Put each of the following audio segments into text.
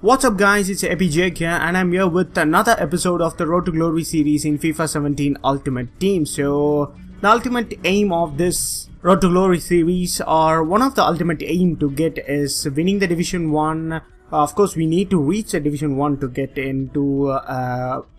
What's up guys, it's Epijake here and I'm here with another episode of the Road to Glory series in FIFA 17 Ultimate Team. So, the ultimate aim of this Road to Glory series, or one of the ultimate aim to get, is winning the Division 1. Of course, we need to reach the Division 1 to get into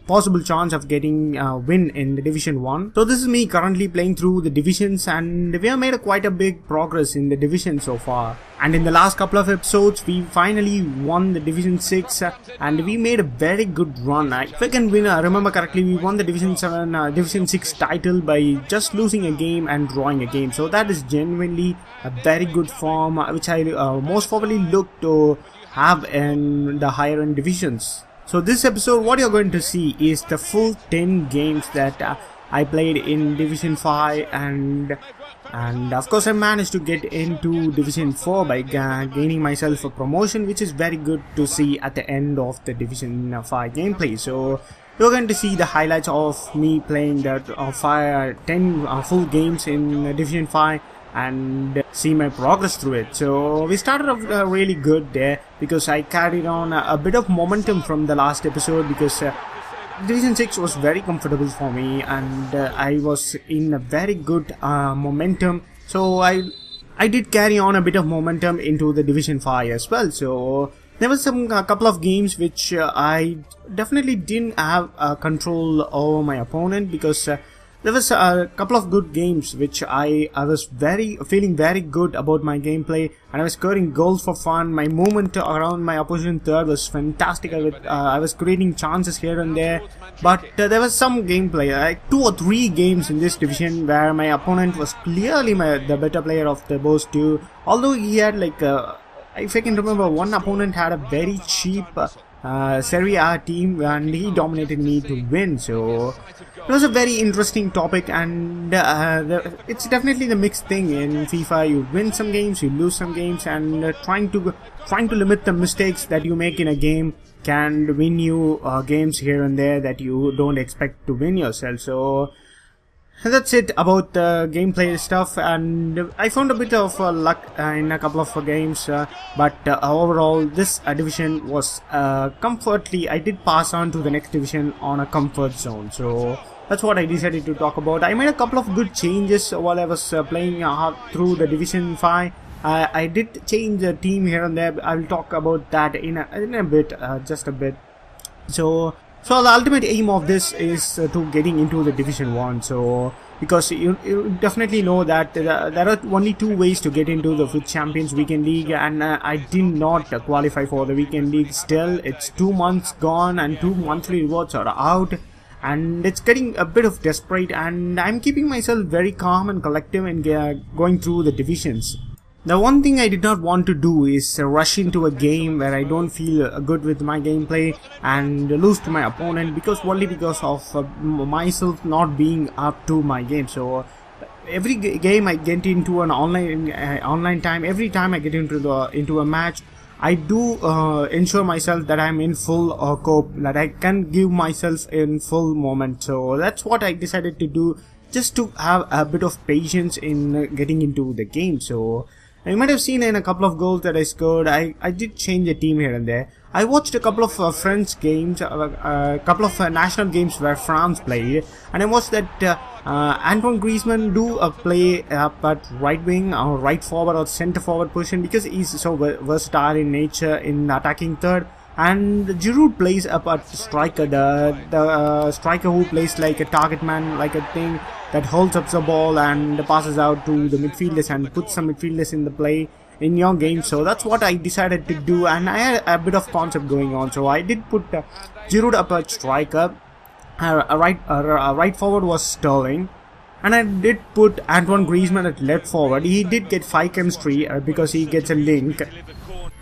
possible chance of getting a win in the Division 1. So this is me currently playing through the divisions, and we have made quite a big progress in the division so far. And in the last couple of episodes, we finally won the Division 6 and we made a very good run. If I can remember correctly, we won the Division 7, Division 6 title by just losing a game and drawing a game. So that is genuinely a very good form, which I most probably look to have in the higher end divisions. So this episode, what you're going to see is the full 10 games that I played in Division 5, and of course I managed to get into Division 4 by gaining myself a promotion, which is very good to see at the end of the Division 5 gameplay. So you're going to see the highlights of me playing that 10 full games in Division 5 and see my progress through it. So we started off really good there because I carried on a bit of momentum from the last episode, because Division 6 was very comfortable for me and I was in a very good momentum. So I did carry on a bit of momentum into the Division 5 as well. So there was a couple of games which I definitely didn't have control over my opponent, because there was a couple of good games which I was feeling very good about my gameplay, and I was scoring goals for fun. My movement around my opposition third was fantastic. I was creating chances here and there, but there was some gameplay, like 2 or 3 games in this division where my opponent was clearly the better player of those two. Although he had if I can remember, one opponent had a very cheap Serie A team and he dominated me to win. So it was a very interesting topic, and it's definitely the mixed thing in FIFA. You win some games, you lose some games, and trying to limit the mistakes that you make in a game can win you games here and there that you don't expect to win yourself. So that's it about the gameplay stuff, and I found a bit of luck in a couple of games, but overall this division was comfortably, I did pass on to the next division on a comfort zone. So that's what I decided to talk about. I made a couple of good changes while I was playing through the Division 5. I did change the team here and there. I will talk about that in a bit, just a bit. So the ultimate aim of this is to getting into the Division 1. So because you definitely know that there are only 2 ways to get into the FUT Champions Weekend League, and I did not qualify for the Weekend League. Still, it's 2 months gone and 2 monthly rewards are out, and it's getting a bit of desperate, and I'm keeping myself very calm and collective and going through the divisions. The one thing I did not want to do is rush into a game where I don't feel good with my gameplay and lose to my opponent, because of myself not being up to my game. So every game I get into an online time, every time I get into a match, I do ensure myself that I'm in full cope, that I can give myself in full moment. So that's what I decided to do, just to have a bit of patience in getting into the game. So you might have seen in a couple of goals that I scored, I did change the team here and there. I watched a couple of French games, a couple of national games where France played, and I watched that Antoine Griezmann do a play up at right wing or right forward or center forward position, because he's so versatile in nature in attacking third. And Giroud plays up at striker, the striker who plays like a target man, like a thing that holds up the ball and passes out to the midfielders and puts some midfielders in the play in your game. So that's what I decided to do, and I had a bit of concept going on. So I did put Giroud up at striker, right forward was Sterling, and I did put Antoine Griezmann at left forward. He did get 5 chemistry because he gets a link.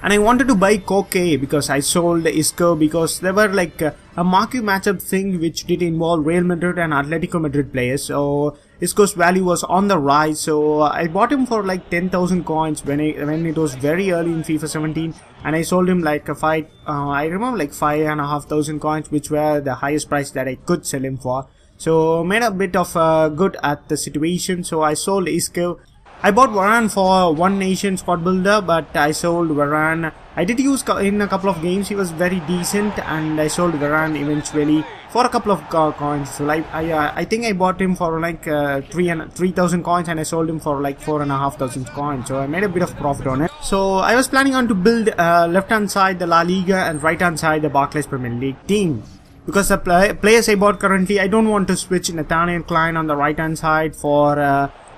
And I wanted to buy Koke because I sold Isco, because there were like a marquee matchup thing which did involve Real Madrid and Atletico Madrid players. So Isco's value was on the rise, so I bought him for like 10,000 coins when it was very early in FIFA 17, and I sold him like I remember like 5,500 coins, which were the highest price that I could sell him for. So made a bit of good at the situation. So I sold Isco. I bought Varane for One Nation squad builder, but I sold Varane. I did use in a couple of games. He was very decent, and I sold Varane eventually for a couple of coins. So like I think I bought him for like 3,000 coins, and I sold him for like 4,500 coins. So I made a bit of profit on it. So I was planning on to build left hand side the La Liga and right hand side the Barclays Premier League team. Because the players I bought currently, I don't want to switch Nathaniel Klein on the right hand side for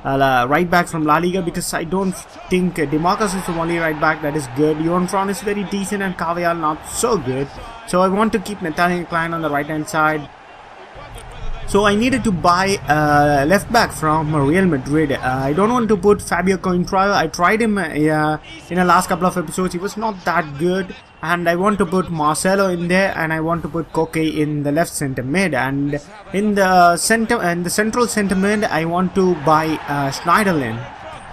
right back from La Liga, because I don't think DeMarcus is the only right back that is good. Johan Fran is very decent and Carvajal not so good. So I want to keep Nathaniel Klein on the right hand side. So I needed to buy left back from Real Madrid. I don't want to put Fabio Coentrao. I tried him in the last couple of episodes. He was not that good. And I want to put Marcelo in there, and I want to put Koke in the left centre mid, and in the central centre mid I want to buy Schneiderlin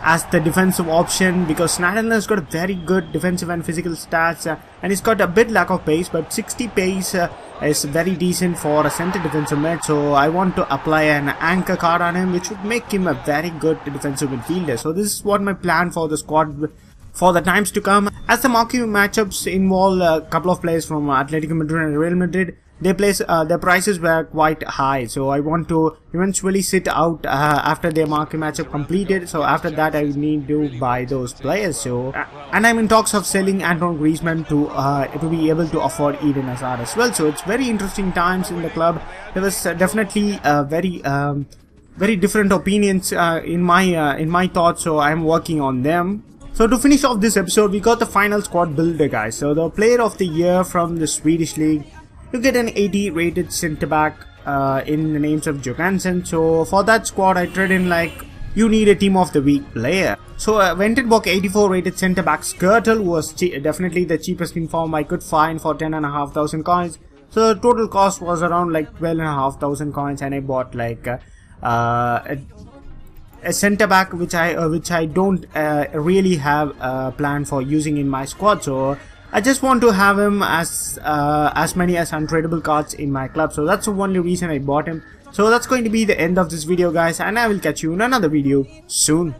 as the defensive option, because Schneiderlin has got a very good defensive and physical stats, and he's got a bit lack of pace, but 60 pace is very decent for a centre defensive mid. So I want to apply an anchor card on him, which would make him a very good defensive midfielder. So this is what my plan for the squad for the times to come. As the marquee matchups involve a couple of players from Atletico Madrid and Real Madrid, their prices were quite high. So I want to eventually sit out after their marquee matchup completed. So after that I need to buy those players. So and I'm in talks of selling Antoine Griezmann to be able to afford Eden Hazard as well. So it's very interesting times in the club. There was definitely very different opinions in my thoughts. So I'm working on them. So to finish off this episode, we got the final squad builder, guys. So the player of the year from the Swedish league, you get an 80 rated centre back in the names of Johansson. So for that squad, I trade in like you need a team of the week player. So Vented 84 rated centre back Skirtle was definitely the cheapest inform I could find for 10,500 coins. So the total cost was around like 12,500 coins, and I bought like a centre back which I don't really have a plan for using in my squad. So I just want to have him as many as untradeable cards in my club. So that's the only reason I bought him. So that's going to be the end of this video, guys, and I will catch you in another video soon.